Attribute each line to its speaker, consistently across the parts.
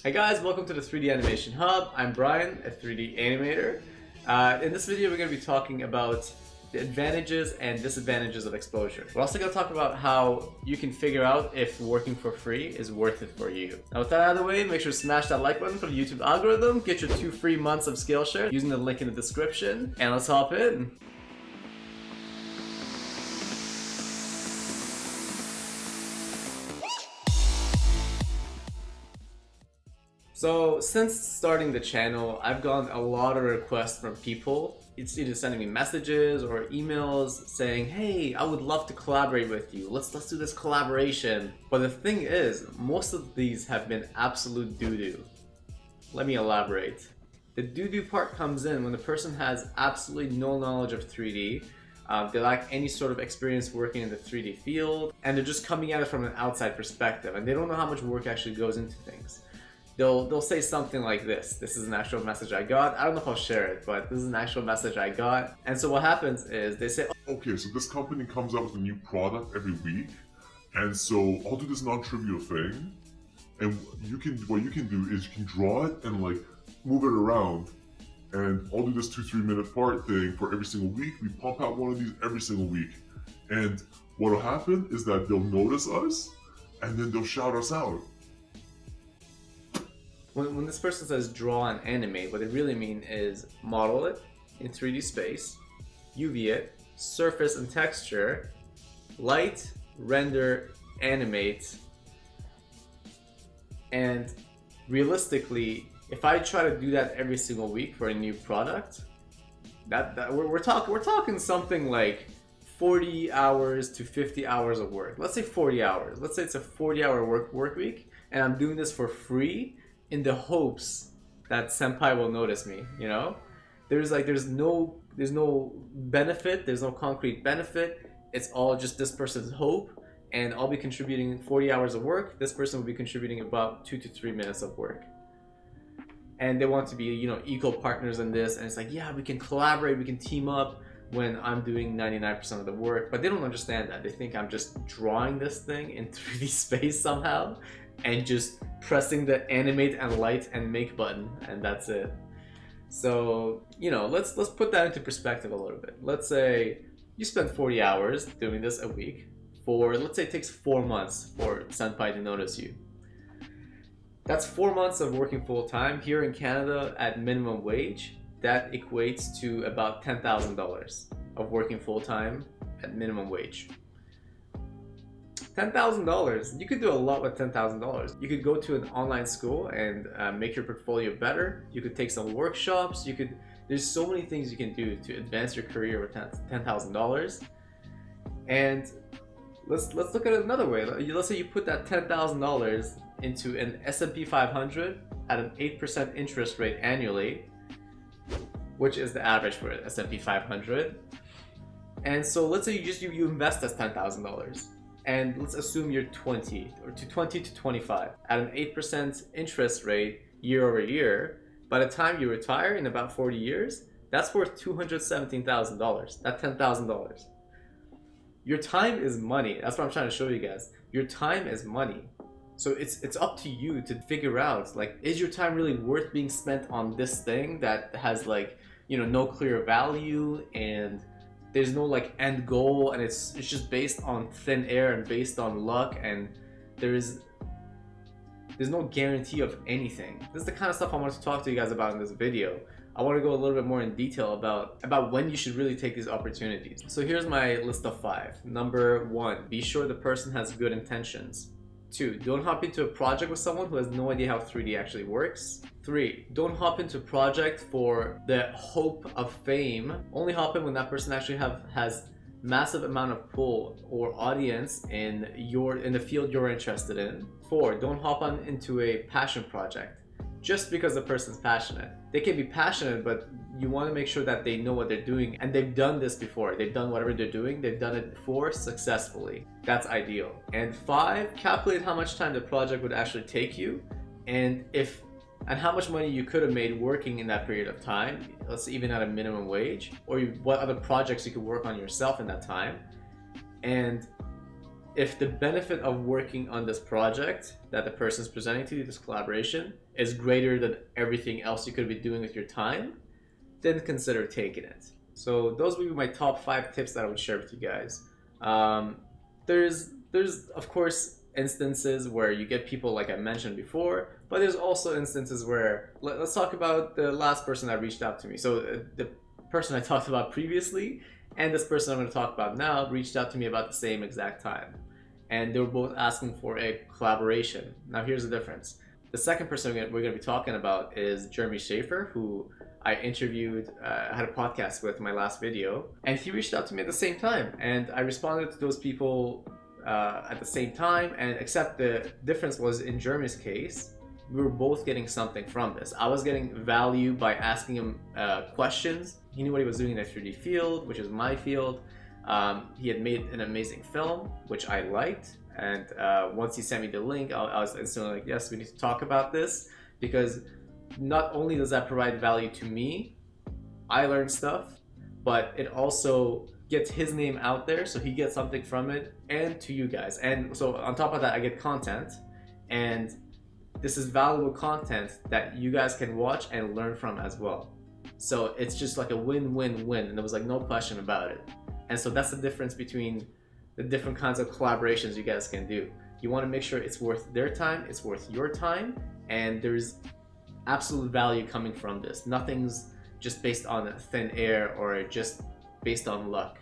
Speaker 1: Hey guys, welcome to the 3D Animation Hub. I'm Brian, a 3D animator. In this video, we're going to be talking about the advantages and disadvantages of exposure. We're also going to talk about how you can figure out if working for free is worth it for you. Now with that out of the way, make sure to smash that like button for the YouTube algorithm, get your 2 free months of Skillshare using the link in the description, and let's hop in. So since starting the channel, I've gotten a lot of requests from people. It's either sending me messages or emails saying, hey, I would love to collaborate with you. Let's do this collaboration. But the thing is, most of these have been absolute doo-doo. Let me elaborate. The doo-doo part comes in when the person has absolutely no knowledge of 3D. They lack any sort of experience working in the 3D field, and they're just coming at it from an outside perspective, and they don't know how much work actually goes into things. They'll say something like this. This is an actual message I got. I don't know if I'll share it, but this is an actual message I got. And so what happens is they say,
Speaker 2: okay, so this company comes out with a new product every week, and so I'll do this non-trivial thing, and what you can do is you can draw it and like move it around, and I'll do this 2-3 minute part thing for every single week. We pump out one of these every single week, and what'll happen is that they'll notice us, and then they'll shout us out.
Speaker 1: When this person says draw and animate, what they really mean is model it in 3D space, UV it, surface and texture, light, render, animate, and realistically, if I try to do that every single week for a new product, we're talking something like 40 hours to 50 hours of work. Let's say 40 hours. Let's say it's a 40-hour work week, and I'm doing this for free, in the hopes that senpai will notice me, you know? There's no benefit, there's no concrete benefit. It's all just this person's hope, and I'll be contributing 40 hours of work. This person will be contributing about 2 to 3 minutes of work. And they want to be, you know, equal partners in this, and it's like, yeah, we can collaborate, we can team up when I'm doing 99% of the work. But they don't understand that. They think I'm just drawing this thing in 3D space somehow and just pressing the animate and light and make button, and that's it. So, you know, let's put that into perspective a little bit. Let's say you spend 40 hours doing this a week for, let's say it takes 4 months for senpai to notice you. That's 4 months of working full time. Here in Canada at minimum wage, that equates to about $10,000 of working full time at minimum wage. $10,000. You could do a lot with $10,000. You could go to an online school and make your portfolio better. You could take some workshops. There's so many things you can do to advance your career with $10,000. And let's look at it another way. Let's say you put that $10,000 into an S&P 500 at an 8% interest rate annually, which is the average for S&P 500. And so let's say you invest as $10,000. And let's assume you're 20 to 25 at an 8% interest rate year over year. By the time you retire in about 40 years, that's worth $217,000. That's $10,000. Your time is money. That's what I'm trying to show you guys. Your time is money. So it's up to you to figure out, like, is your time really worth being spent on this thing that has, like, you know, no clear value, and there's no like end goal, and it's just based on thin air and based on luck, and there's no guarantee of anything. This is the kind of stuff I wanted to talk to you guys about in this video. I want to go a little bit more in detail about when you should really take these opportunities. So here's my list of 5. Number 1, be sure the person has good intentions. 2, don't hop into a project with someone who has no idea how 3D actually works. 3, don't hop into a project for the hope of fame. Only hop in when that person actually has massive amount of pull or audience in the field you're interested in. 4, don't hop on into a passion project just because the person's passionate. They can be passionate, but you want to make sure that they know what they're doing and they've done this before. They've done whatever they're doing, they've done it before successfully. That's ideal. And 5, calculate how much time the project would actually take you, and how much money you could have made working in that period of time, let's say even at a minimum wage, or what other projects you could work on yourself in that time. And if the benefit of working on this project that the person's presenting to you, this collaboration, is greater than everything else you could be doing with your time, then consider taking it. So those would be my top 5 tips that I would share with you guys. There's of course instances where you get people like I mentioned before, but there's also instances where let's talk about the last person that reached out to me. So the person I talked about previously and this person I'm going to talk about now reached out to me about the same exact time, and they were both asking for a collaboration. Now here's the difference. The second person we're going to be talking about is Jeremy Schaefer, who I interviewed, had a podcast with my last video, and he reached out to me at the same time, and I responded to those people at the same time. And except the difference was, in Jeremy's case, we were both getting something from this. I was getting value by asking him questions. He knew what he was doing in the 3D field, which is my field. He had made an amazing film, which I liked, and once he sent me the link, I was instantly like, yes, we need to talk about this, because not only does that provide value to me, I learned stuff, but it also gets his name out there, so he gets something from it, and to you guys. And so on top of that, I get content, and this is valuable content that you guys can watch and learn from as well. So it's just like a win-win-win, and there was like no question about it. And so that's the difference between the different kinds of collaborations you guys can do. You want to make sure it's worth their time, it's worth your time, and there's absolute value coming from this. Nothing's just based on thin air or just based on luck.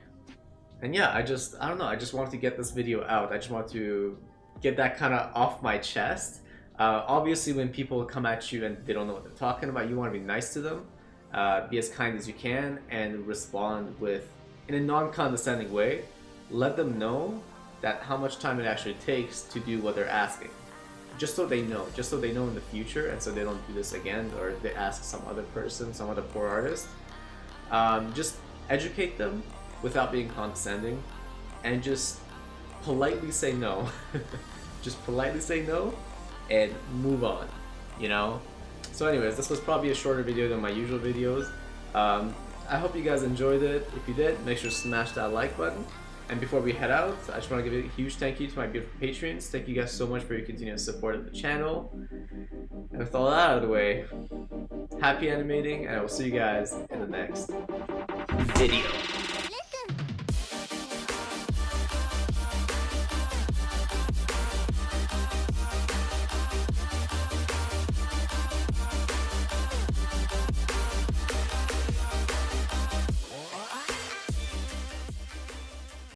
Speaker 1: And yeah, I don't know, I just wanted to get this video out. I just want to get that kind of off my chest. Obviously, when people come at you and they don't know what they're talking about, you want to be nice to them, be as kind as you can, and respond in a non-condescending way. Let them know that how much time it actually takes to do what they're asking, just so they know in the future, and so they don't do this again, or they ask some other person, some other poor artist. Just educate them without being condescending, and just politely say no. Just politely say no and move on, you know? So anyways, this was probably a shorter video than my usual videos. I hope you guys enjoyed it. If you did, make sure to smash that like button. And before we head out, I just want to give a huge thank you to my beautiful patrons. Thank you guys so much for your continuous support of the channel. And with all that out of the way, happy animating, and I will see you guys in the next video.